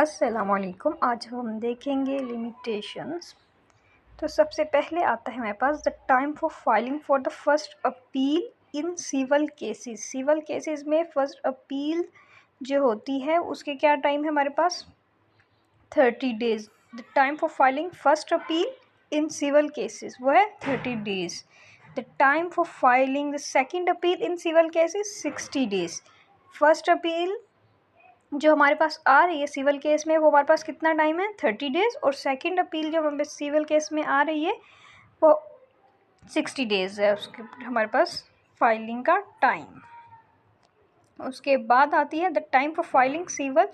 अस्सलामुअलैकुम। आज हम देखेंगे लिमिटेशंस। तो सबसे पहले आता है हमारे पास the time for filing for the first appeal in civil cases. Civil cases में फर्स्ट अपील जो होती है उसके क्या टाइम है हमारे पास 30 days. The time for filing first appeal in civil cases वो है 30 days. The time for filing the second appeal in civil cases 60 days. First appeal जो हमारे पास आ रही है सिविल केस में वो हमारे पास कितना टाइम है 30 डेज़, और सेकंड अपील जो हमारे सिविल केस में आ रही है वो 60 डेज़ है उसके हमारे पास फाइलिंग का टाइम। उसके बाद आती है the time for filing civil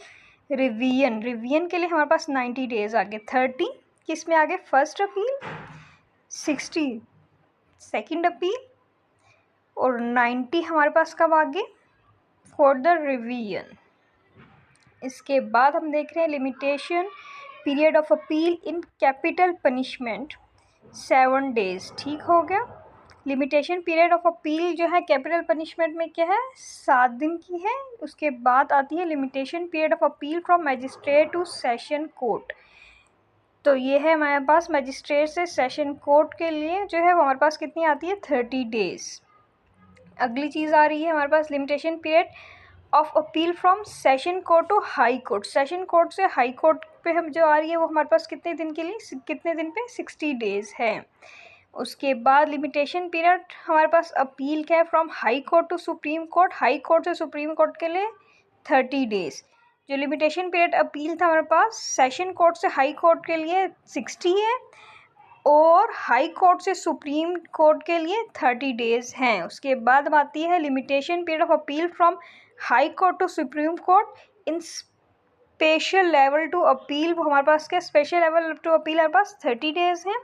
revision. Revision के लिए हमारे पास 90 डेज़ आ गए। 30 किस में आ गए फर्स्ट अपील, 60 सेकंड अपील, और 90 हमारे पास कब आ गए फॉर द रिवीजन। इसके बाद हम देख रहे हैं limitation period of appeal in capital punishment 7 days. ठीक हो गया। लिमिटेशन पीरियड ऑफ अपील जो है कैपिटल पनिशमेंट में क्या है 7 दिन की है। उसके बाद आती है limitation period of appeal from magistrate to session court. तो ये है हमारे पास मजिस्ट्रेट से सेशन कोर्ट के लिए जो है वो हमारे पास कितनी आती है 30 डेज़। अगली चीज़ आ रही है हमारे पास limitation period of appeal from session court to high court. Session court से हाई कोर्ट पे हम जो आ रही है वो हमारे पास कितने दिन के लिए कितने दिन पे 60 डेज़ है। उसके बाद लिमिटेशन पीरियड हमारे पास अपील का है from high court to supreme court. High court से सुप्रीम कोर्ट के लिए 30 डेज़। जो लिमिटेशन पीरियड अपील था हमारे पास सेशन कोर्ट से हाई कोर्ट के लिए 60 है, और हाई कोर्ट से सुप्रीम कोर्ट के लिए 30 डेज़ हैं। उसके बाद आती है limitation period of appeal from high court to supreme court in special level to appeal. वो हमारे पास क्या स्पेशल लेवल टू अपील हमारे पास 30 डेज़ हैं।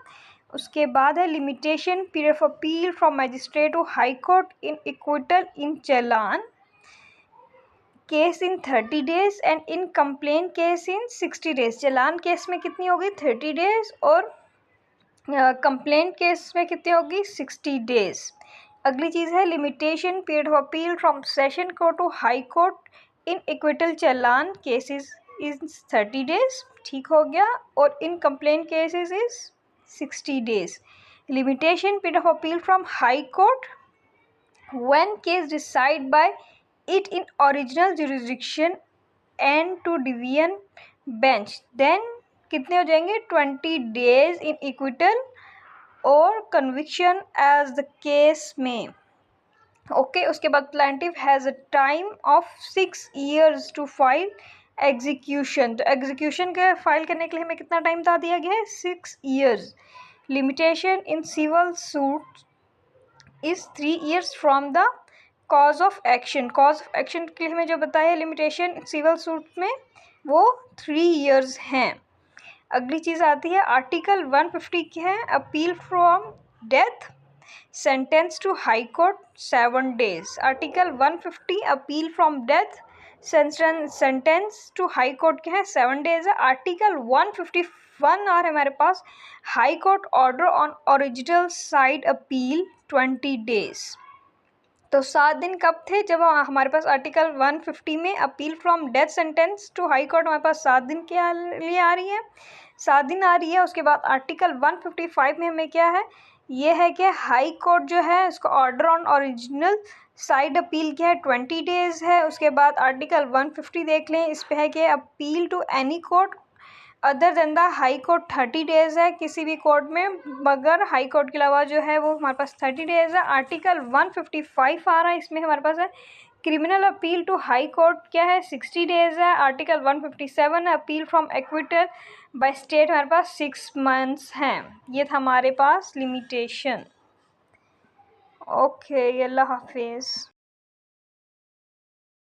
उसके बाद है limitation period of appeal from magistrate to high court in acquittal in challan case in 30 days and in complaint case in 60 days. Challan case में कितनी होगी 30 डेज़, और कंप्लेंट केस में कितनी होगी 60 डेज़। अगली चीज़ है limitation period of appeal from session court to high court in acquittal challan cases is 30 days. ठीक हो गया। और in complaint cases is 60 days. Limitation period of appeal from high court when case decide by it in original jurisdiction and to division bench then कितने हो जाएंगे 20 days in acquittal और conviction as the case में। Okay. उसके बाद plaintiff has a time of 6 years to file execution. तो execution के file करने के लिए हमें कितना टाइम था दिया गया है 6 years। Limitation in civil suit is 3 years from the cause of action. Cause of action के लिए हमें जो बताया लिमिटेशन सिविल सूट में वो 3 years हैं। अगली चीज़ आती है आर्टिकल 150 की है appeal from death sentence to high court 7 days. Article 150 appeal from death sentence to high court के हैं 7 डेज़ है। आर्टिकल 151 आ रहा है हमारे पास high court order on original side appeal 20 days. तो 7 दिन कब थे जब हमारे पास आर्टिकल 150 में appeal from death sentence to high court हमारे पास 7 दिन के लिए आ रही है 7 दिन आ रही है। उसके बाद आर्टिकल 155 में हमें क्या है ये है कि हाई कोर्ट जो है उसका order on original side appeal क्या है 20 डेज़ है। उसके बाद आर्टिकल 150 देख लें, इस पे है कि appeal to any court other than the high court 30 days है किसी भी कोर्ट में, मगर हाई कोर्ट के अलावा जो है वो हमारे पास 30 डेज़ है। आर्टिकल 155 आ रहा है, इसमें हमारे पास है criminal appeal to high court क्या है 60 डेज़ है। आर्टिकल 157 है appeal from acquittal by state हमारे पास 6 months हैं। ये था हमारे पास लिमिटेशन। ओके, अल्लाह हाफिज़।